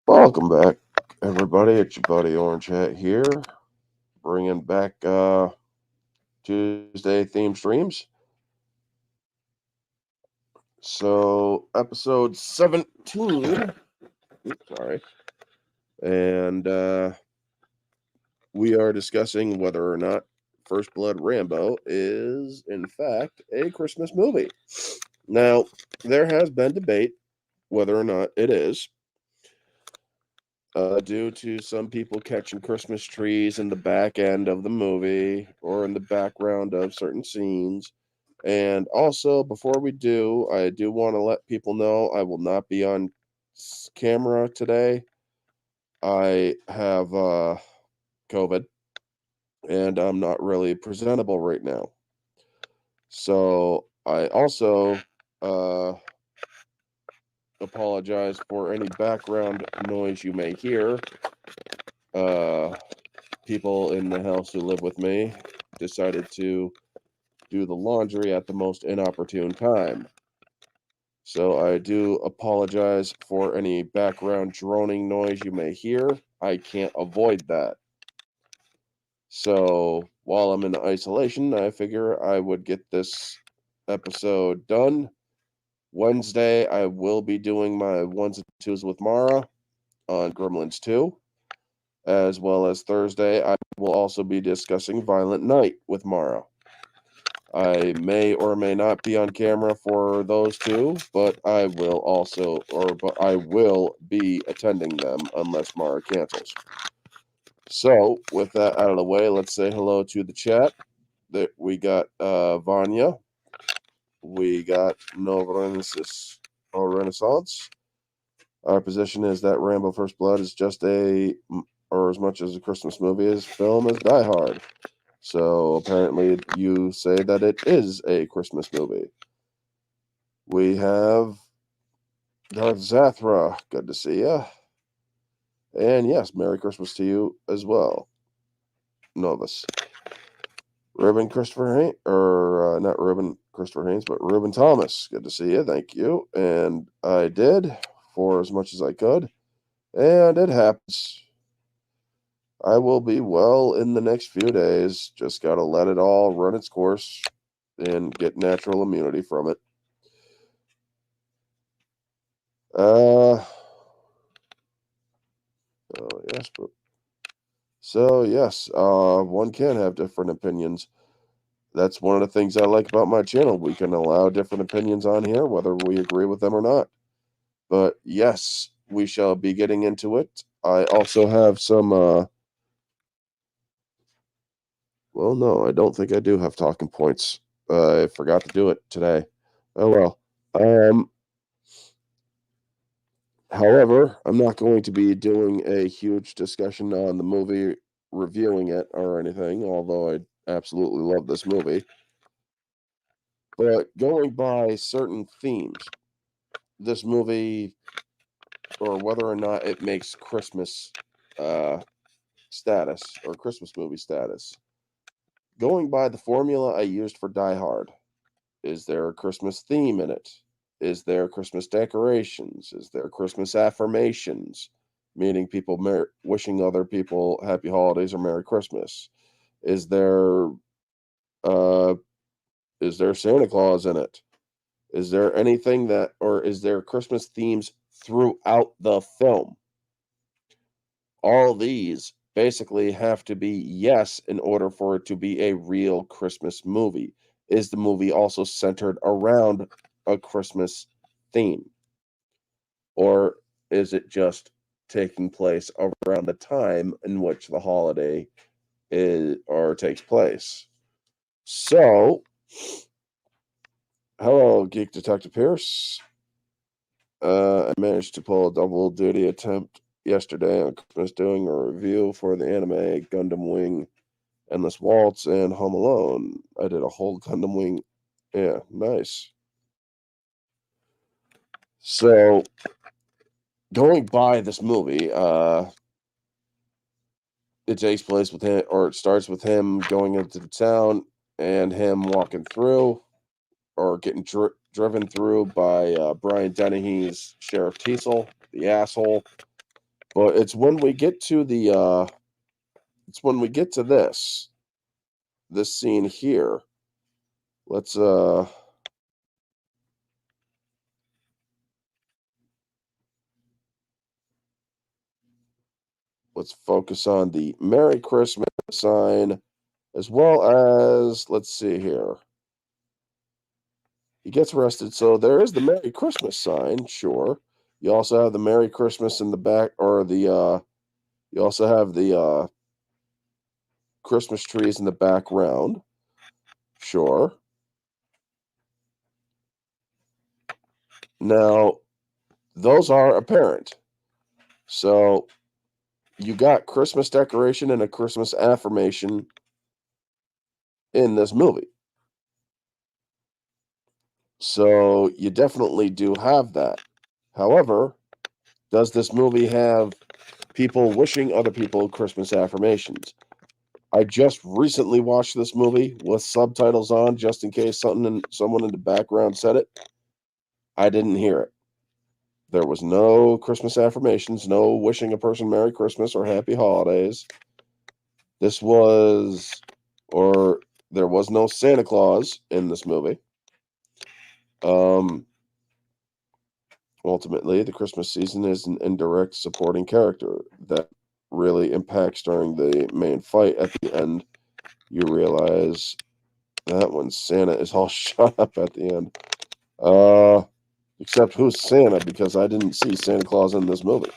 Welcome back, everybody. It's your buddy Orange Hat here, bringing back Tuesday theme streams. So, episode 17. Sorry. And we are discussing whether or not First Blood Rambo is, in fact, a Christmas movie. Now, there has been debate whether or not it is. Due to some people catching Christmas trees in the back end of the movie or in the background of certain scenes. And also, before we do, I do want to let people know I will not be on camera today. I have COVID and I'm not really presentable right now. So I also uh, apologize for any background noise you may hear. People in the house who live with me decided to do the laundry at the most inopportune time. So I do apologize for any background droning noise you may hear. I can't avoid that. So while I'm in isolation, I figure I would get this episode done. Wednesday, I will be doing my ones and twos with Mara on Gremlins 2. As well as Thursday, I will also be discussing Violent Night with Mara. I may or may not be on camera for those two, but I will be attending them unless Mara cancels. So, with that out of the way, let's say hello to the chat. That we got Vanya, we got Nova Renaissance. Our position is that Rambo First Blood is just or as much as a Christmas movie as film as Die Hard. So apparently you say that it is a Christmas movie. We have Darth Zathra. Good to see you. And yes, Merry Christmas to you as well, Novus. Ruben Christopher Haynes, or not Ruben Christopher Haynes, but Ruben Thomas. Good to see you. Thank you. And I did for as much as I could. And it happens. I will be well in the next few days. Just got to let it all run its course and get natural immunity from it. Oh yes, but one can have different opinions. That's one of the things I like about my channel. We can allow different opinions on here, whether we agree with them or not. But yes, we shall be getting into it. I also have some. Well, no, I don't think I do have talking points. I forgot to do it today. Oh well. However, I'm not going to be doing a huge discussion on the movie, reviewing it or anything, although I absolutely love this movie. But going by certain themes, this movie, or whether or not it makes Christmas status or Christmas movie status, going by the formula I used for Die Hard, is there a Christmas theme in it? Is there Christmas decorations? Is there Christmas affirmations? Meaning people wishing other people happy holidays or Merry Christmas. Is there uh, is there Santa Claus in it? Is there anything or is there Christmas themes throughout the film? All these basically have to be yes in order for it to be a real Christmas movie. Is the movie also centered around a Christmas theme? Or is it just taking place around the time in which the holiday is or takes place? So, hello, Geek Detective Pierce. I managed to pull a double duty attempt yesterday on Christmas doing a review for the anime Gundam Wing Endless Waltz and Home Alone. I did a whole Gundam Wing. Yeah, nice. So, going by this movie, it takes place with him, or it starts with him going into the town and him walking through or getting driven through by Brian Dennehy's Sheriff Teasel, the asshole. But it's when we get to this scene here. Let's focus on the Merry Christmas sign, as well as, let's see here. He gets arrested, so there is the Merry Christmas sign, sure. You also have the Merry Christmas in the back, or you also have the Christmas trees in the background, sure. Now, those are apparent. So you got Christmas decoration and a Christmas affirmation in this movie. So you definitely do have that. However, does this movie have people wishing other people Christmas affirmations? I just recently watched this movie with subtitles on, just in case someone in the background said it. I didn't hear it. There was no Christmas affirmations, no wishing a person Merry Christmas or Happy Holidays. There was no Santa Claus in this movie. Ultimately, the Christmas season is an indirect supporting character that really impacts during the main fight. At the end, you realize that when Santa is all shut up at the end. Except who's Santa, because I didn't see Santa Claus in this movie.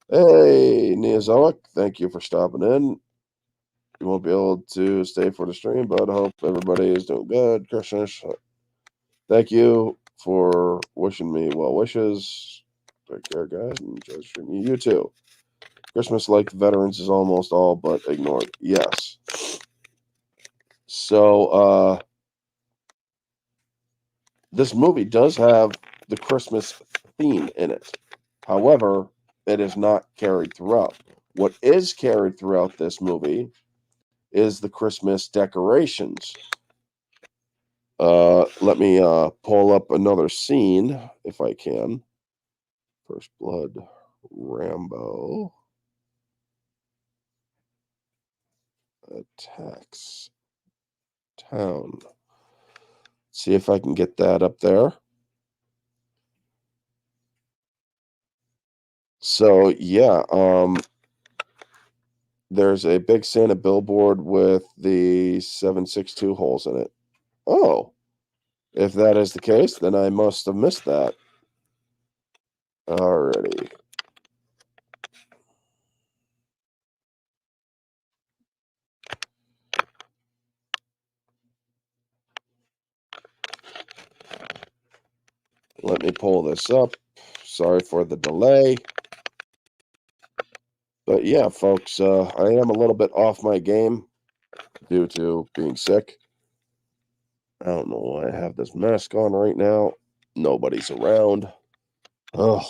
Hey, Neozoic, thank you for stopping in. You won't be able to stay for the stream, but I hope everybody is doing good. Christmas. Thank you for wishing me well wishes. Take care, guys, and enjoy the stream. You too. Christmas, like the veterans, is almost all but ignored. Yes. So, this movie does have the Christmas theme in it. However, it is not carried throughout. What is carried throughout this movie is the Christmas decorations. Let me pull up another scene if I can. First Blood, Rambo attacks town. See if I can get that up there. So yeah, there's a big Santa billboard with the 762 holes in it. Oh, if that is the case, then I must have missed that. Alrighty. Let me pull this up. Sorry for the delay. But yeah, folks, I am a little bit off my game due to being sick. I don't know why I have this mask on right now. Nobody's around. Oh,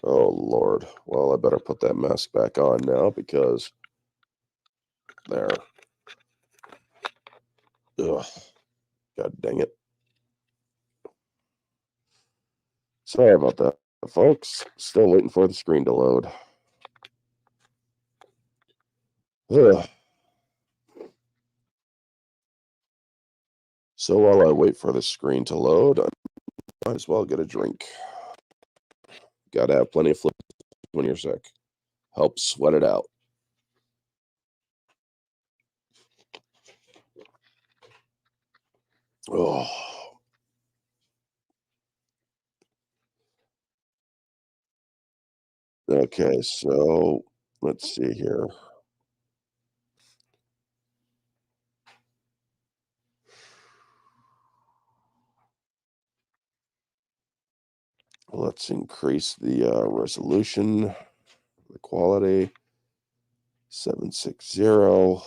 oh Lord. Well, I better put that mask back on now because there. Ugh. God dang it. Sorry about that, folks. Still waiting for the screen to load. Ugh. So while I wait for the screen to load, I might as well get a drink. Gotta have plenty of fluid when you're sick. Help sweat it out. Oh. Okay, so let's see here. Let's increase the resolution, the quality. 760.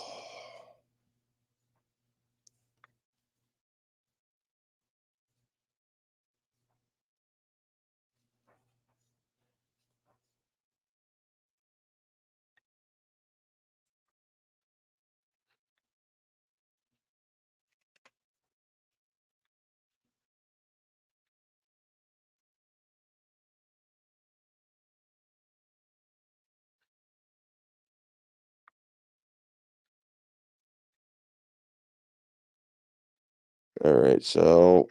All right, so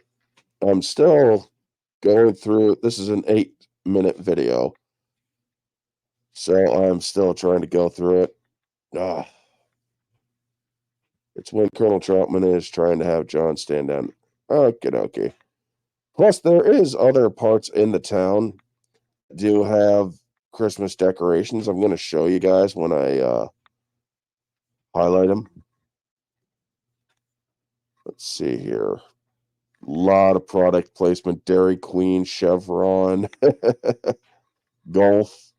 I'm still going through. This is an 8-minute video, so I'm still trying to go through it. Ah, it's when Colonel Troutman is trying to have John stand down. Okay. Plus, there is other parts in the town that do have Christmas decorations. I'm going to show you guys when I highlight them. Let's see here. Lot of product placement. Dairy Queen, Chevron, Golf.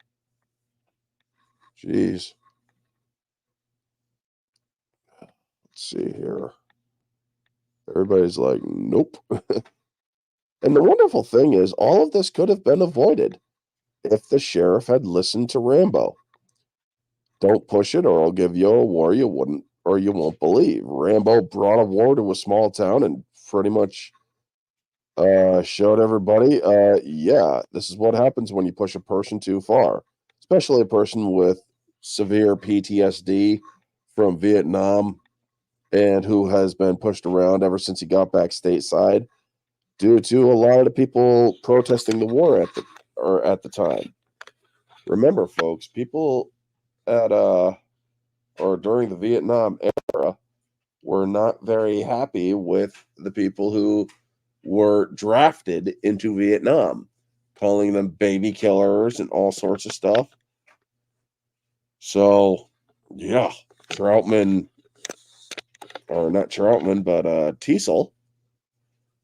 Jeez. Let's see here. Everybody's like, nope. And the wonderful thing is, all of this could have been avoided if the sheriff had listened to Rambo. Don't push it, or I'll give you a war you wouldn't, or you won't believe. Rambo brought a war to a small town and pretty much showed everybody, yeah, this is what happens when you push a person too far, especially a person with severe PTSD from Vietnam and who has been pushed around ever since he got back stateside due to a lot of the people protesting the war at the time. Remember, folks, people at or during the Vietnam era were not very happy with the people who were drafted into Vietnam, calling them baby killers and all sorts of stuff. So, yeah, Troutman, or not Troutman, but Teasel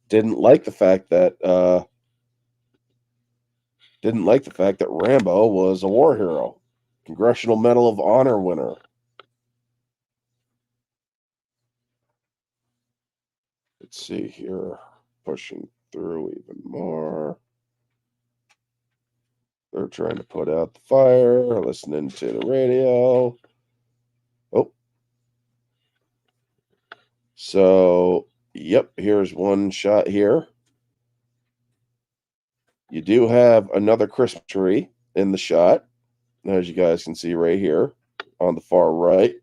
didn't like the fact that Rambo was a war hero, Congressional Medal of Honor winner. Let's see here, pushing through even more. They're trying to put out the fire, listening to the radio. Oh. So, yep, here's one shot here. You do have another Christmas tree in the shot, as you guys can see right here on the far right.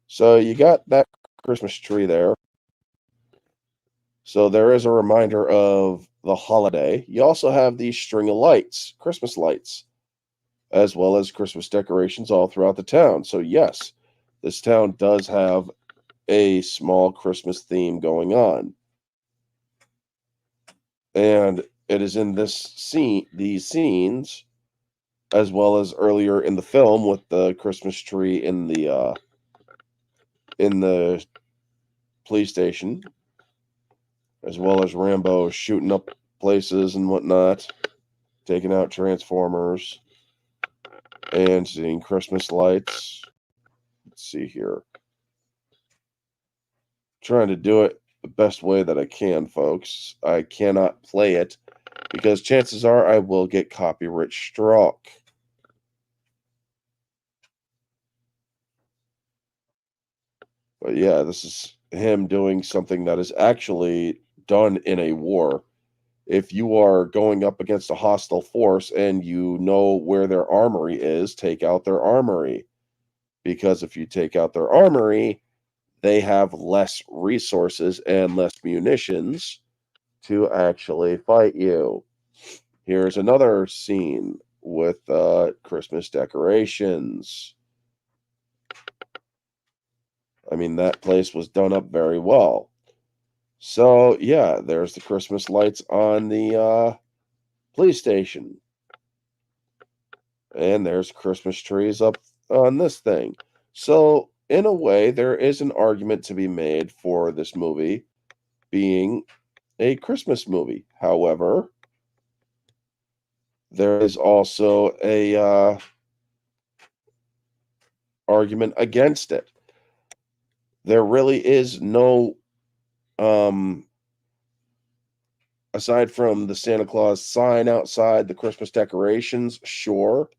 So you got that Christmas tree there. So there is a reminder of the holiday. You also have these string of lights, Christmas lights, as well as Christmas decorations all throughout the town. So yes, this town does have a small Christmas theme going on. And it is in these scenes, as well as earlier in the film with the Christmas tree in the police station, as well as Rambo shooting up places and whatnot, taking out Transformers, and seeing Christmas lights. Let's see here. Trying to do it the best way that I can, folks. I cannot play it because chances are I will get copyright struck. But yeah, this is him doing something that is actually done in a war. If you are going up against a hostile force and you know where their armory is, take out their armory. Because if you take out their armory, they have less resources and less munitions to actually fight you. Here's another scene with Christmas decorations. I mean, that place was done up very well. So, yeah, there's the Christmas lights on the police station. And there's Christmas trees up on this thing. So, in a way, there is an argument to be made for this movie being a Christmas movie. However, there is also a argument against it. There really is no, aside from the Santa Claus sign outside, the Christmas decorations, sure.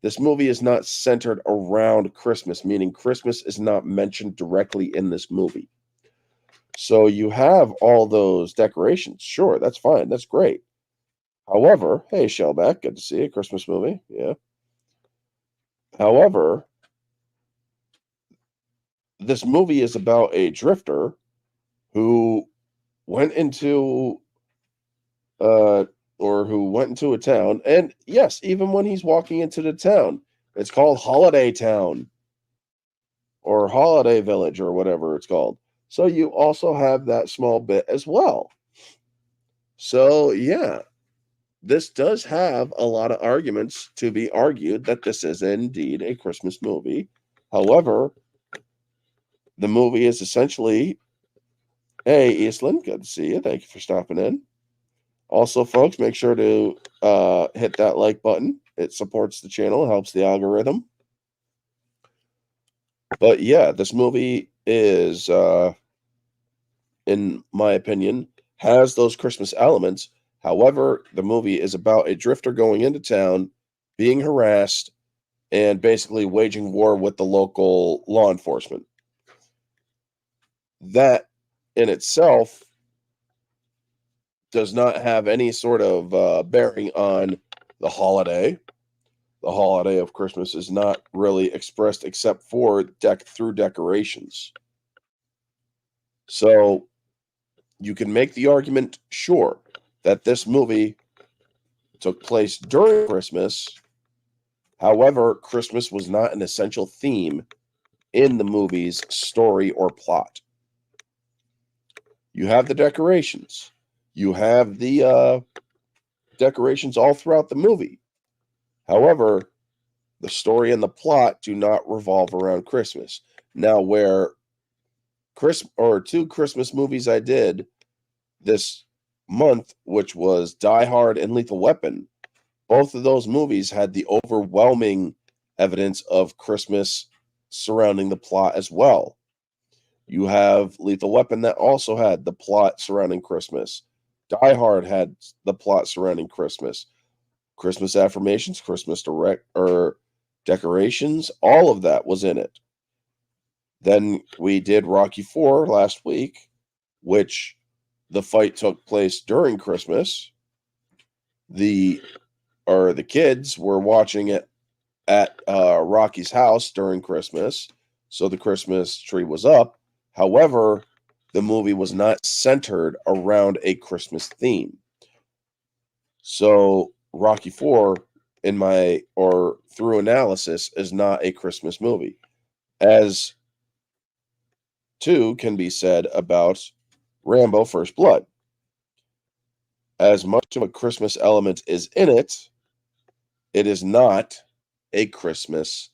This movie is not centered around Christmas, meaning Christmas is not mentioned directly in this movie. So you have all those decorations. Sure, that's fine. That's great. However, hey, Shellback, good to see you. Christmas movie. Yeah. However, this movie is about a drifter who went into or who went into a town, and yes, even when he's walking into the town, it's called Holiday Town or Holiday Village or whatever it's called. So you also have that small bit as well. So yeah, this does have a lot of arguments to be argued that this is indeed a Christmas movie. However, the movie is essentially, hey, Eastland, good to see you. Thank you for stopping in. Also, folks, make sure to hit that like button. It supports the channel, helps the algorithm. But yeah, this movie is, in my opinion, has those Christmas elements. However, the movie is about a drifter going into town, being harassed, and basically waging war with the local law enforcement. That in itself does not have any sort of bearing on the holiday. The holiday of Christmas is not really expressed except for through decorations. So you can make the argument, sure, that this movie took place during Christmas. However, Christmas was not an essential theme in the movie's story or plot. You have the decorations. You have the decorations all throughout the movie. However, the story and the plot do not revolve around Christmas. Now, where two Christmas movies I did this month, which was Die Hard and Lethal Weapon, both of those movies had the overwhelming evidence of Christmas surrounding the plot as well. You have Lethal Weapon that also had the plot surrounding Christmas. Die Hard had the plot surrounding Christmas. Christmas affirmations, Christmas decorations, all of that was in it. Then we did Rocky IV last week, which the fight took place during Christmas. The kids were watching it at Rocky's house during Christmas, so the Christmas tree was up. However, the movie was not centered around a Christmas theme. So Rocky IV, through analysis, is not a Christmas movie. As too can be said about Rambo First Blood. As much of a Christmas element is in it, it is not a Christmas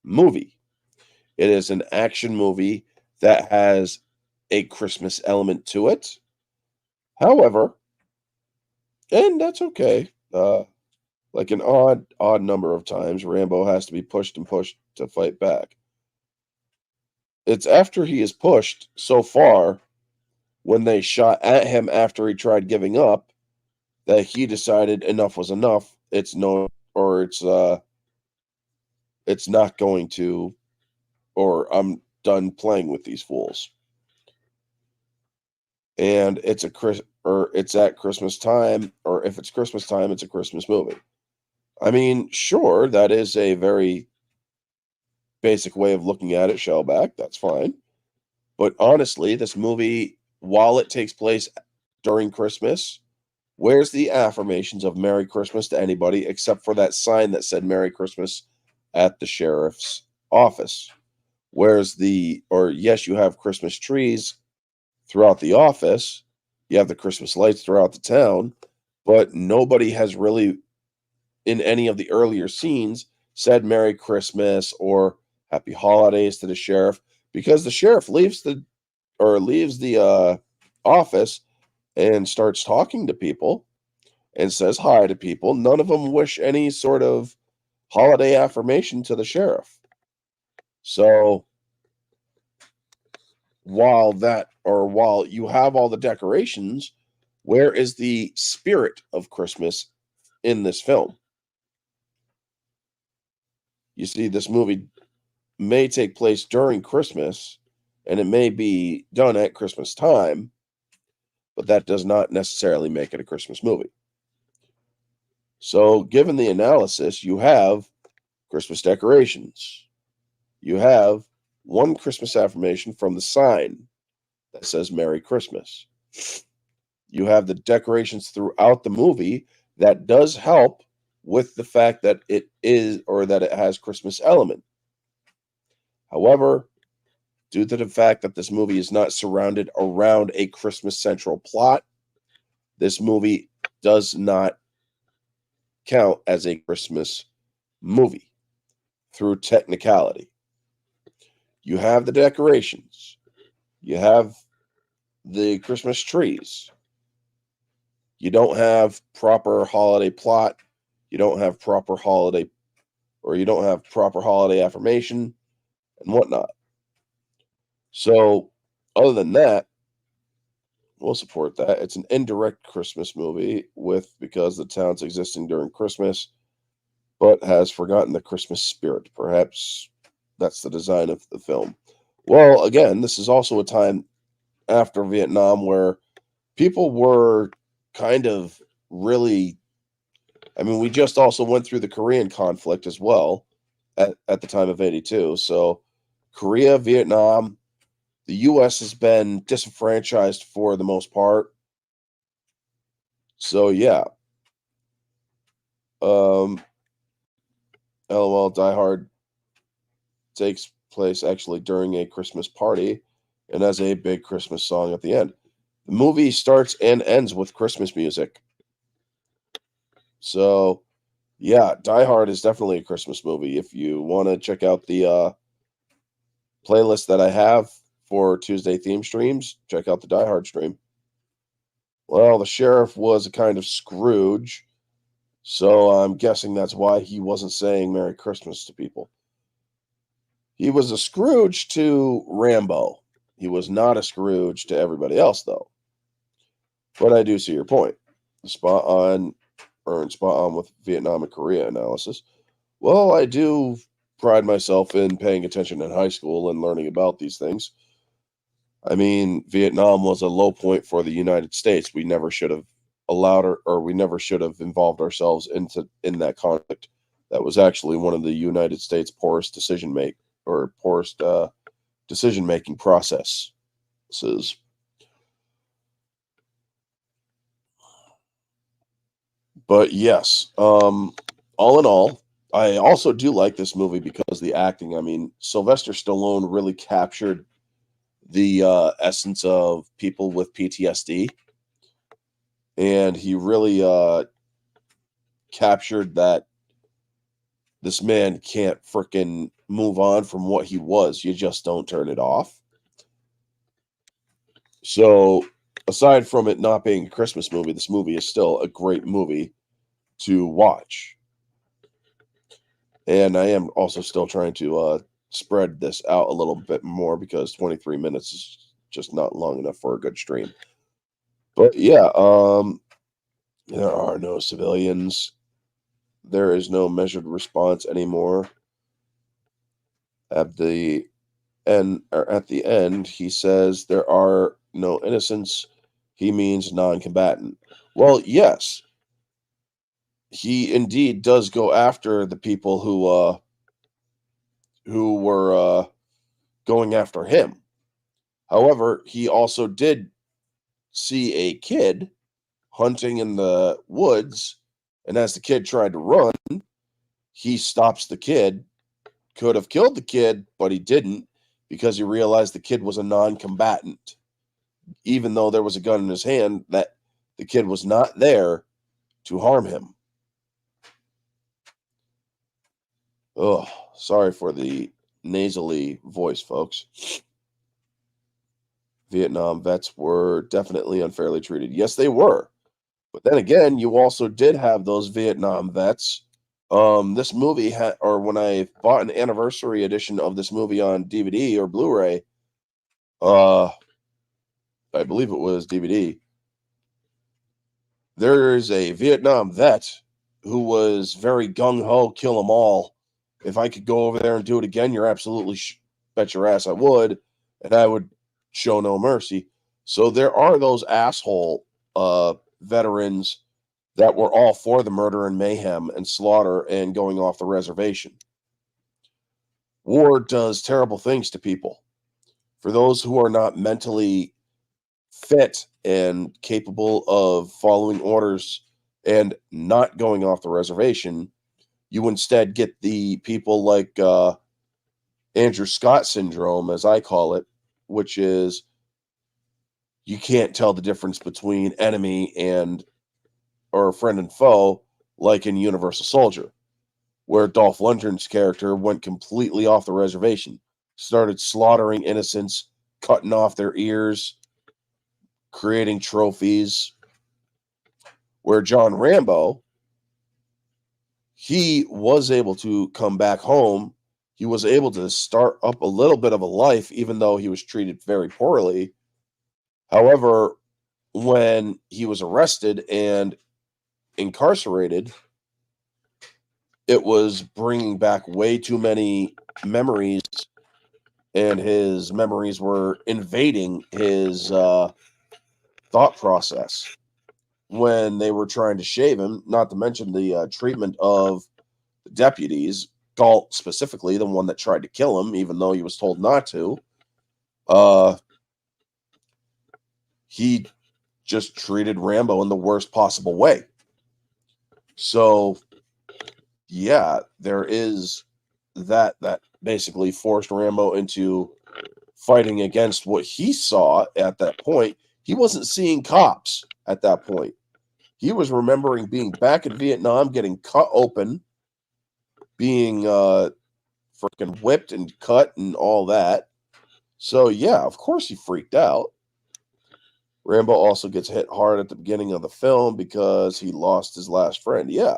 movie. It is an action movie that has a Christmas element to it. However, and that's okay, like an odd number of times, Rambo has to be pushed and pushed to fight back. It's after he is pushed so far, when they shot at him after he tried giving up, that he decided enough was enough. It's not going to, or I'm done playing with these fools. And it's at Christmas time, or if it's Christmas time, it's a Christmas movie. I mean, sure, that is a very basic way of looking at it, Shellback. That's fine. But honestly, this movie, while it takes place during Christmas, where's the affirmations of Merry Christmas to anybody except for that sign that said Merry Christmas at the sheriff's office? Yes, you have Christmas trees throughout the office. You have the Christmas lights throughout the town, but nobody has really, in any of the earlier scenes, said Merry Christmas or Happy Holidays to the sheriff, because the sheriff leaves the office and starts talking to people and says hi to people. None of them wish any sort of holiday affirmation to the sheriff. So while you have all the decorations, where is the spirit of Christmas in this film? You see, this movie may take place during Christmas, and it may be done at Christmas time, but that does not necessarily make it a Christmas movie. So, given the analysis, you have Christmas decorations. You have one Christmas affirmation from the sign that says Merry Christmas. You have the decorations throughout the movie that does help with the fact that it is or that it has Christmas element. However, due to the fact that this movie is not surrounded around a Christmas central plot, this movie does not count as a Christmas movie through technicality. You have the decorations, you have the Christmas trees. You don't have proper holiday plot, you don't have proper holiday affirmation and whatnot. So, other than that, we'll support that. It's an indirect Christmas movie because the town's existing during Christmas, but has forgotten the Christmas spirit. Perhaps that's the design of the film. Well, again, this is also a time after Vietnam where people were kind of really. I mean, we just also went through the Korean conflict as well at the time of 82. So, Korea, Vietnam, the U.S. has been disenfranchised for the most part. So, yeah. LOL, Die Hard takes place actually during a Christmas party and has a big Christmas song at the end. The movie starts and ends with Christmas music. So, yeah, Die Hard is definitely a Christmas movie. If you want to check out the playlist that I have for Tuesday theme streams, check out the Die Hard stream. Well, the sheriff was a kind of Scrooge, so I'm guessing that's why he wasn't saying Merry Christmas to people. He was a Scrooge to Rambo. He was not a Scrooge to everybody else, though. But I do see your point. Spot on with Vietnam and Korea analysis. Well, I do pride myself in paying attention in high school and learning about these things. I mean, Vietnam was a low point for the United States. We never should have allowed or we never should have involved ourselves in that conflict. That was actually one of the United States' poorest decision making processes. But yes, all in all, I also do like this movie because the acting. I mean, Sylvester Stallone really captured the essence of people with PTSD, and he really captured that this man can't frickin' move on from what he was. You just don't turn it off. So, aside from it not being a Christmas movie, this movie is still a great movie to watch. And I am also still trying to spread this out a little bit more because 23 minutes is just not long enough for a good stream. But yeah, there are no civilians. There is no measured response anymore. At the end, he says there are no innocents. He means non-combatant. Well, yes, he indeed does go after the people who were going after him. However, he also did see a kid hunting in the woods, and as the kid tried to run, he stops the kid. Could have killed the kid, but he didn't because he realized the kid was a non-combatant. Even though there was a gun in his hand, that the kid was not there to harm him. Oh, sorry for the nasally voice, folks. Vietnam vets were definitely unfairly treated. Yes, they were. But then again, you also did have those Vietnam vets. This movie or when I bought an anniversary edition of this movie on DVD or Blu-ray, I believe it was DVD. There is a Vietnam vet who was very gung-ho, kill them all. If I could go over there and do it again, you're absolutely bet your ass I would, and I would show no mercy. So there are those asshole veterans that were all for the murder and mayhem and slaughter and going off the reservation. War does terrible things to people. For those who are not mentally fit and capable of following orders and not going off the reservation. You instead get the people like Andrew Scott syndrome, as I call it, which is you can't tell the difference between enemy and or friend and foe, like in Universal Soldier, where Dolph Lundgren's character went completely off the reservation, started slaughtering innocents, cutting off their ears, creating trophies. Where John Rambo, he was able to come back home. He was able to start up a little bit of a life, even though he was treated very poorly. However, when he was arrested and incarcerated, it was bringing back way too many memories, and his memories were invading his thought process when they were trying to shave him, not to mention the treatment of the deputies, Galt specifically, the one that tried to kill him, even though he was told not to. He just treated Rambo in the worst possible way. So, yeah, there is that basically forced Rambo into fighting against what he saw at that point. He wasn't seeing cops at that point. He was remembering being back in Vietnam, getting cut open, being freaking whipped and cut and all that. So, yeah, of course he freaked out. Rambo also gets hit hard at the beginning of the film because he lost his last friend. Yeah,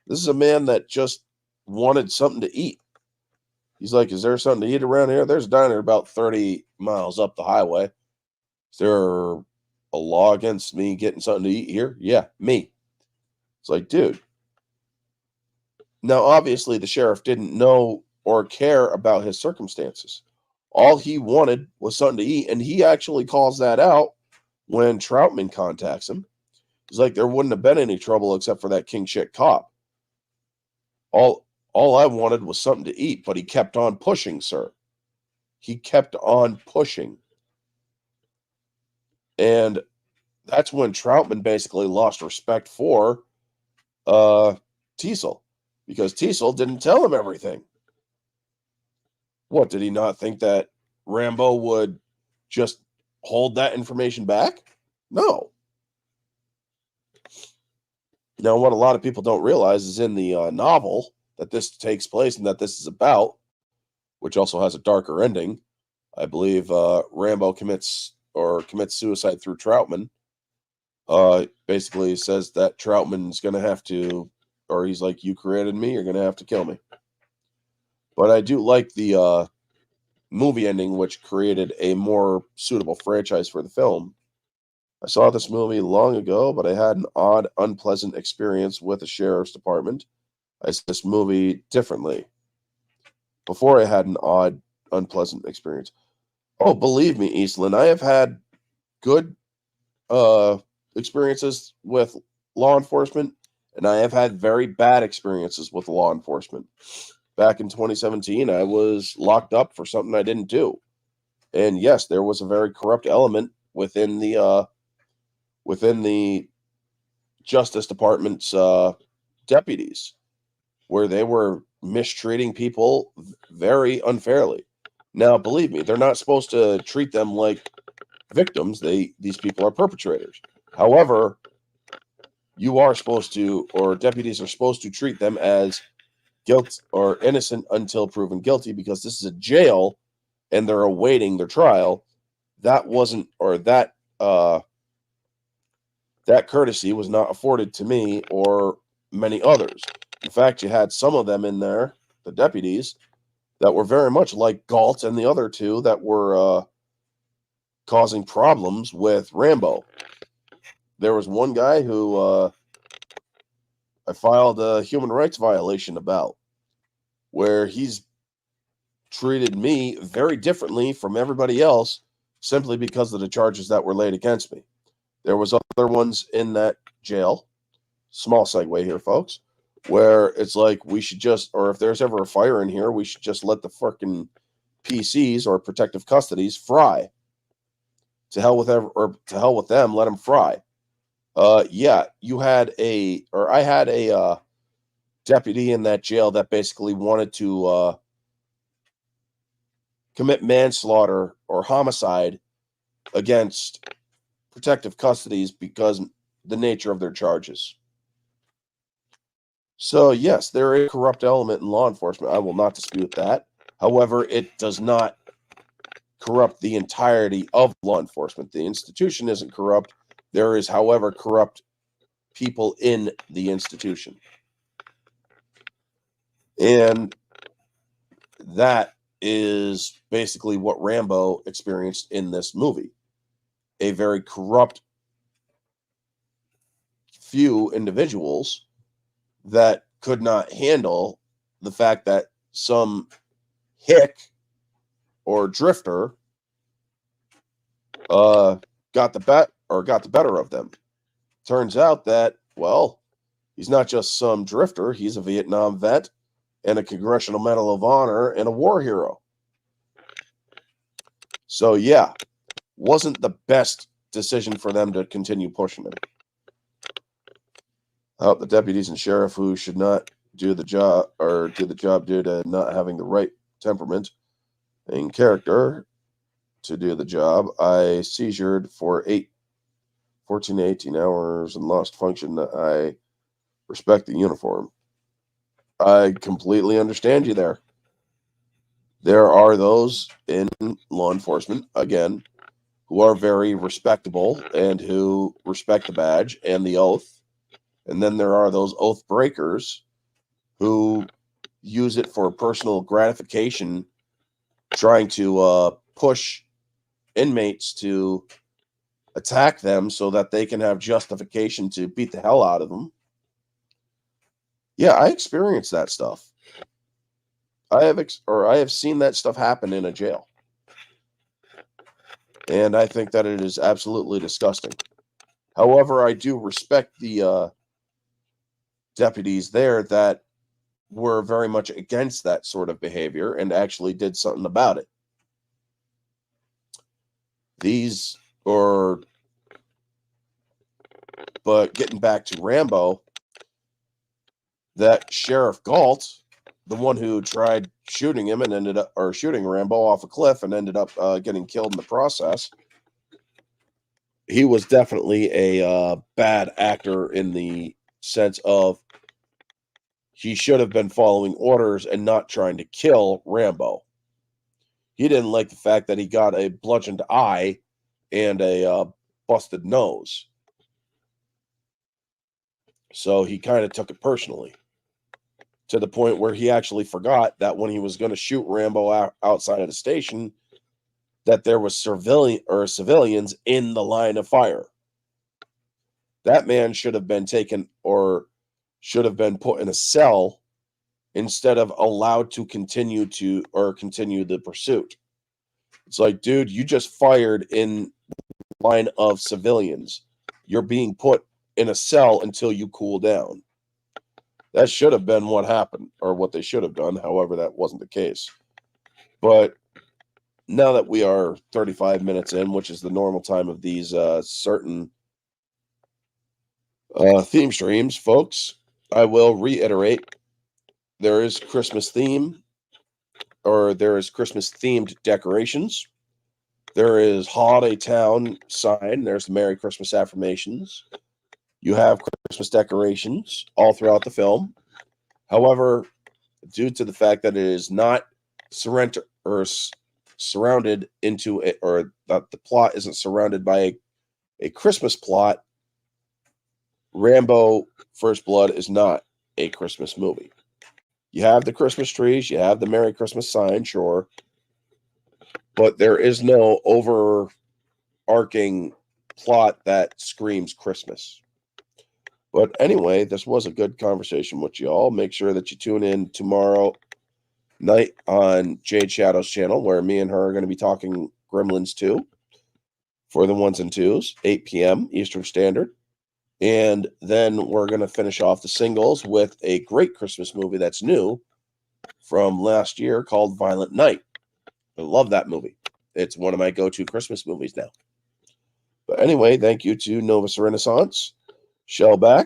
this is a man that just wanted something to eat. He's like, is there something to eat around here? There's a diner about 30 miles up the highway. Is there a law against me getting something to eat here? Yeah, me. It's like, dude. Now, obviously, the sheriff didn't know or care about his circumstances. All he wanted was something to eat, and he actually calls that out when Troutman contacts him. He's like, there wouldn't have been any trouble except for that king shit cop. All I wanted was something to eat, but he kept on pushing, sir. He kept on pushing. And that's when Troutman basically lost respect for Teasel, because Teasel didn't tell him everything. What, did he not think that Rambo would just hold that information back? No. Now, what a lot of people don't realize is in the novel that this takes place and that this is about, which also has a darker ending. I believe Rambo commits suicide through Troutman. Basically says that Troutman's going to have to, or he's like, you created me, you're going to have to kill me. But I do like the movie ending, which created a more suitable franchise for the film. I saw this movie long ago, but I had an odd, unpleasant experience with the sheriff's department. I saw this movie differently. Before I had an odd, unpleasant experience. Oh, believe me, Eastland, I have had good experiences with law enforcement, and I have had very bad experiences with law enforcement. Back in 2017, I was locked up for something I didn't do. And yes, there was a very corrupt element within the Justice Department's deputies, where they were mistreating people very unfairly. Now, believe me, they're not supposed to treat them like victims. These people are perpetrators. However, you are supposed to, or deputies are supposed to treat them as guilt or innocent until proven guilty, because this is a jail and they're awaiting their trial. That wasn't, or that courtesy was not afforded to me or many others. In fact, you had some of them in there, the deputies, that were very much like Galt and the other two that were causing problems with Rambo. There was one guy who I filed a human rights violation about, where he's treated me very differently from everybody else simply because of the charges that were laid against me. There was other ones in that jail, small segue here, folks, where it's like we should just, or if there's ever a fire in here, we should just let the freaking PCs or protective custodies fry. to hell with to hell with them, let them fry. Yeah, I had a deputy in that jail that basically wanted to commit manslaughter or homicide against protective custodies because the nature of their charges. So yes, there is a corrupt element in law enforcement. I will not dispute that. However, it does not corrupt the entirety of law enforcement. The institution isn't corrupt. There is, however, corrupt people in the institution. And that is basically what Rambo experienced in this movie. A very corrupt few individuals that could not handle the fact that some hick or drifter got the better of them. Turns out that, well, he's not just some drifter, he's a Vietnam vet and a Congressional Medal of Honor and a war hero. So yeah, wasn't the best decision for them to continue pushing him. The deputies and sheriff who should not do the job due to not having the right temperament and character to do the job. I seizured for 14 to 18 hours and lost function. I respect the uniform. I completely understand you there. There are those in law enforcement, again, who are very respectable and who respect the badge and the oath. And then there are those oath breakers who use it for personal gratification, trying to push inmates to attack them so that they can have justification to beat the hell out of them. Yeah, I experienced that stuff. I have seen that stuff happen in a jail. And I think that it is absolutely disgusting. However, I do respect the deputies there that were very much against that sort of behavior and actually did something about it. But getting back to Rambo, that Sheriff Galt, the one who tried shooting him and shooting Rambo off a cliff and ended up getting killed in the process, he was definitely a bad actor in the sense of he should have been following orders and not trying to kill Rambo. He didn't like the fact that he got a bludgeoned eye and a busted nose. So he kind of took it personally, to the point where he actually forgot that when he was going to shoot Rambo outside of the station, that there was civilians in the line of fire. That man should have been taken or should have been put in a cell instead of allowed to continue the pursuit. It's like, dude, you just fired in line of civilians. You're being put in a cell until you cool down. That should have been what happened, or what they should have done. However, that wasn't the case. But now that we are 35 minutes in, which is the normal time of these certain theme streams, folks, I will reiterate, there is Christmas themed decorations. There is Holiday Town sign. There's the Merry Christmas affirmations. You have Christmas decorations all throughout the film. However, due to the fact that it is not surrounded into it, or that the plot isn't surrounded by a Christmas plot, Rambo First Blood is not a Christmas movie. You have the Christmas trees, you have the Merry Christmas sign, sure, but there is no overarching plot that screams Christmas. But anyway, this was a good conversation with you all. Make sure that you tune in tomorrow night on Jade Shadow's channel, where me and her are going to be talking Gremlins 2 for the ones and twos, 8 p.m. Eastern Standard. And then we're going to finish off the singles with a great Christmas movie that's new from last year called Violent Night. I love that movie. It's one of my go-to Christmas movies now. But anyway, thank you to Novus Renaissance, Shellback,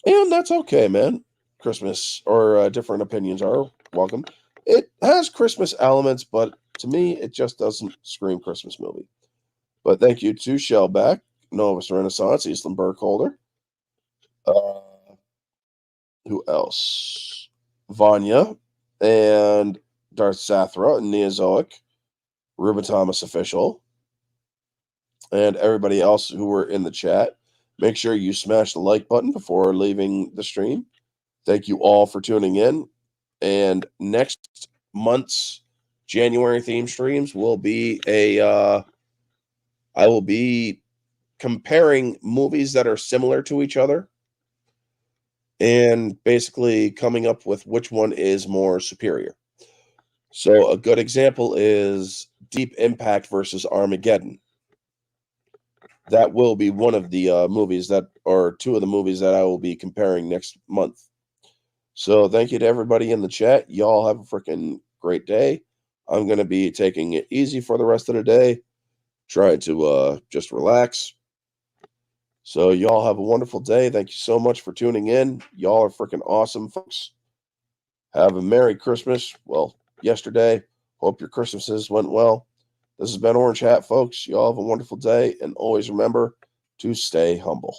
and that's okay, man. Christmas or different opinions are welcome. It has Christmas elements, but to me, it just doesn't scream Christmas movie. But thank you to Shellback, Novus Renaissance, Eastland Burkholder. Who else? Vanya and Darth Sathra and Neozoic, Ruben Thomas Official, and everybody else who were in the chat. Make sure you smash the like button before leaving the stream. Thank you all for tuning in. And next month's January theme streams will be I will be comparing movies that are similar to each other and basically coming up with which one is more superior. So a good example is Deep Impact versus Armageddon. That will be one of the movies that, or two of the movies that I will be comparing next month. So thank you to everybody in the chat. Y'all have a freaking great day. I'm going to be taking it easy for the rest of the day, trying to just relax. So y'all have a wonderful day. Thank you so much for tuning in. Y'all are freaking awesome, folks. Have a Merry Christmas. Well, yesterday. Hope your Christmases went well. This has been Orange Hat, folks. Y'all have a wonderful day, and always remember to stay humble.